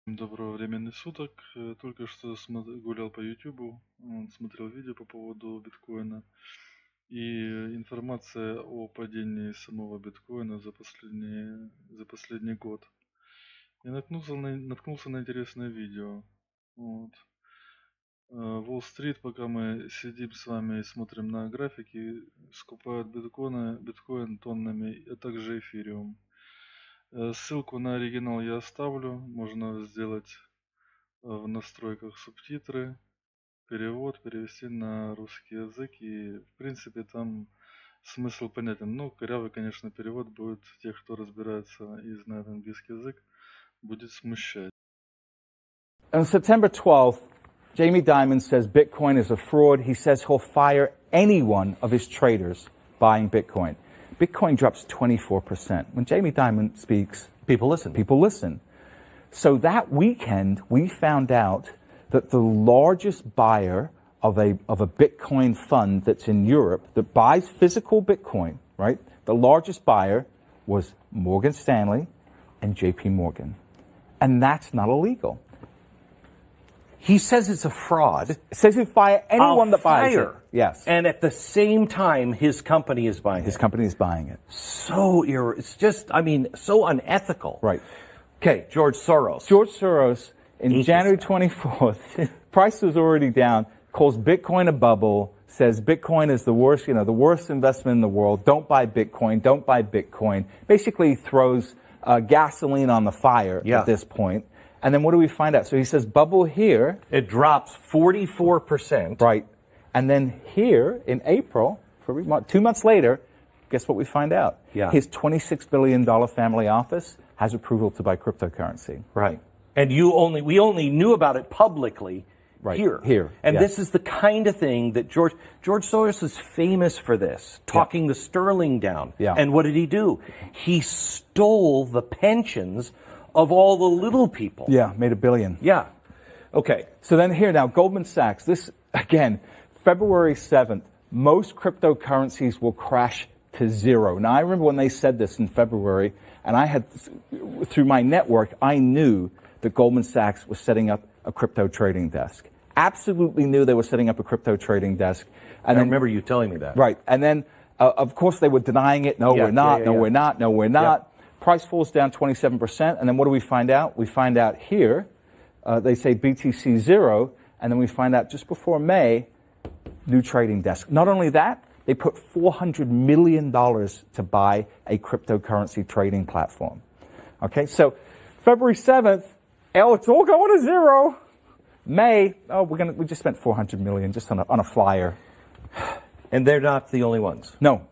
Доброго времени суток. Только что гулял по YouTube, смотрел видео по поводу биткоина. И информация о падении самого биткоина за последний год. И наткнулся на интересное видео. Вот. Уолл-стрит, пока мы сидим с вами и смотрим на графики, скупают биткоин тоннами, а также эфириум. Ссылку на оригинал я оставлю. Можно сделать в настройках субтитры, перевести на русский язык. И в принципе там смысл понятен. Ну, корявый, конечно, перевод будет тех, кто разбирается и знает английский язык, будет смущать. On September 12th, Jamie Dimon says Bitcoin is a fraud. He says he'll fire any one of his traders buying Bitcoin. Bitcoin drops 24%. When Jamie Dimon speaks, people listen. People listen. So that weekend, we found out that the largest buyer of a Bitcoin fund that's in Europe that buys physical Bitcoin, right? The largest buyer was Morgan Stanley and JP Morgan. And that's not illegal. He says it's a fraud. It says he'll fire anyone that buys it. Yes. And at the same time, his company is buying it. His company is buying it. It's just, so unethical. Right. Okay, George Soros. George Soros, in January 24th, price was already down, calls Bitcoin a bubble, says Bitcoin is the worst investment in the world. Don't buy Bitcoin. Don't buy Bitcoin. Basically throws gasoline on the fire at this point. And then what do we find out? So he says bubble here. It drops 44%. Right. And then here in April, 2 months later, guess what we find out? Yeah. His $26 billion family office has approval to buy cryptocurrency. Right. And we only knew about it publicly here. And this is the kind of thing that George Soros is famous for this, talking the sterling down. Yeah. And what did he do? He stole the pensions of all the little people. Yeah, made $1 billion. Yeah. Okay. So then here now, Goldman Sachs, this again, February 7th, most cryptocurrencies will crash to zero. Now I remember when they said this in February, and I had, through my network, I knew that Goldman Sachs was setting up a crypto trading desk. Absolutely knew they were setting up a crypto trading desk. And I remember you telling me that. Right. And then, of course, they were denying it. No, we're not. No, we're not. No, we're not. Yep. Price falls down 27%. And then what do we find out? We find out here, they say BTC 0. And then we find out just before May, new trading desk. Not only that, they put $400 million to buy a cryptocurrency trading platform. Okay, so February 7th, it's all going to zero. May, we just spent $400 million just on a flyer. And they're not the only ones. No.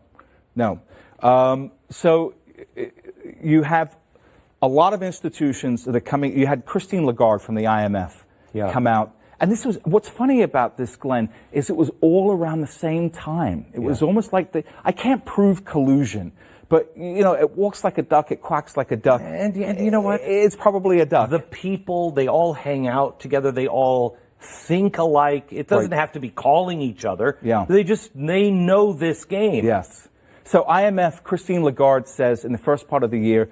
So you have a lot of institutions that are coming. You had Christine Lagarde from the IMF come out. And this was, what's funny about this, Glenn, is it was all around the same time. It was almost like I can't prove collusion, but, it walks like a duck, it quacks like a duck. And you know what? It's probably a duck. The people, they all hang out together, they all think alike. It doesn't have to be calling each other. Yeah. They know this game. Yes. So IMF, Christine Lagarde says in the first part of the year,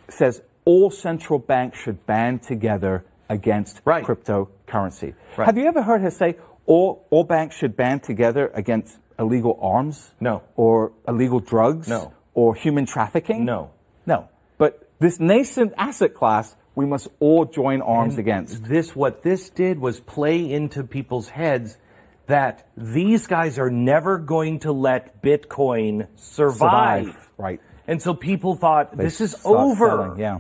says all central banks should band together against cryptocurrency. Right. Have you ever heard her say all banks should band together against illegal arms? No. Or illegal drugs? No. Or human trafficking? No. But this nascent asset class, we must all join arms against. What this did was play into people's heads that these guys are never going to let Bitcoin survive. Right. And so people thought, this is over. Selling. Yeah.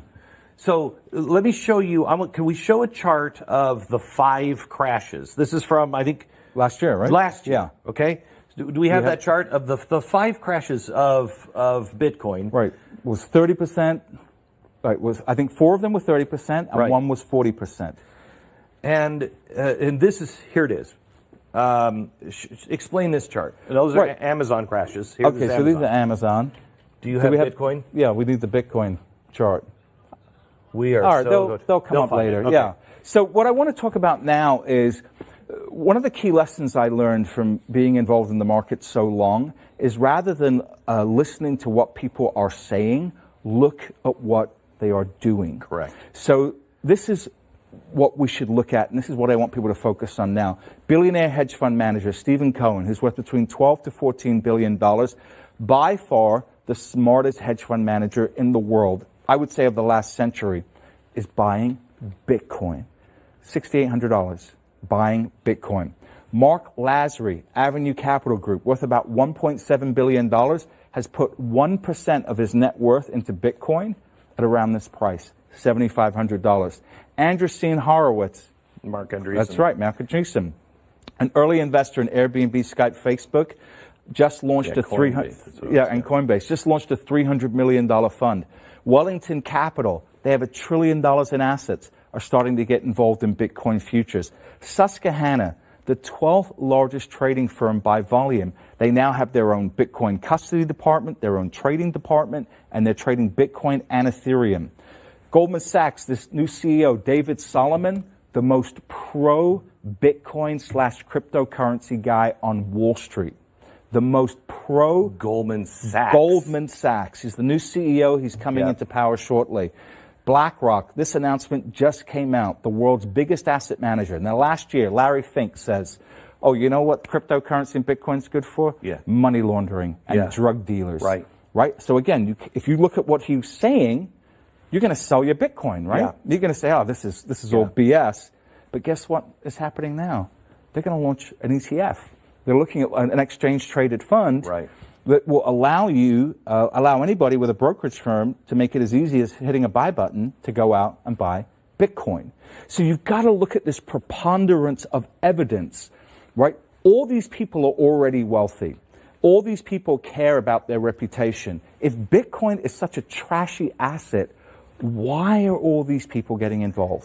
So let me show you, can we show a chart of the 5 crashes? This is from, I think... Last year, right? Last year, yeah. Okay. Do we have that chart of the 5 crashes of Bitcoin? Right. It was 30%. Right. I think 4 of them were 30% and 1 was 40%. And this is, here it is. Explain this chart. Those are Amazon crashes. So these are Amazon. Do you have Bitcoin? Yeah, we need the Bitcoin chart. We are all right, they'll come up later. Okay. Yeah. So what I want to talk about now is one of the key lessons I learned from being involved in the market so long is rather than listening to what people are saying, look at what they are doing. Correct. So this is what we should look at, and this is what I want people to focus on now. Billionaire hedge fund manager Stephen Cohen, who's worth between $12 to $14 billion, by far the smartest hedge fund manager in the world, I would say of the last century, is buying Bitcoin. $6,800, buying Bitcoin. Mark Lazary, Avenue Capital Group, worth about $1.7 billion, has put 1% of his net worth into Bitcoin at around this price, $7,500. Andreessen Horowitz. Mark Andreessen. That's right, Mark Andreessen. An early investor in Airbnb, Skype, Facebook, just launched and Coinbase just launched a $300 million fund. Wellington Capital, they have $1 trillion in assets, are starting to get involved in Bitcoin futures. Susquehanna, the 12th largest trading firm by volume, they now have their own Bitcoin custody department, their own trading department, and they're trading Bitcoin and Ethereum. Goldman Sachs, this new CEO, David Solomon, the most pro-Bitcoin / cryptocurrency guy on Wall Street. The most pro Goldman Sachs. Goldman Sachs. He's the new CEO. He's coming into power shortly. BlackRock, this announcement just came out, the world's biggest asset manager. Now, last year, Larry Fink says, oh, you know what cryptocurrency and Bitcoin's good for? Money laundering and drug dealers. Right? So again, if you look at what he's saying, you're going to sell your Bitcoin, right? You're going to say, oh, this is all BS. But guess what is happening now? They're going to launch an ETF. They're looking at an exchange-traded fund that will allow anybody with a brokerage firm to make it as easy as hitting a buy button to go out and buy Bitcoin. So you've got to look at this preponderance of evidence, right? All these people are already wealthy. All these people care about their reputation. If Bitcoin is such a trashy asset, why are all these people getting involved?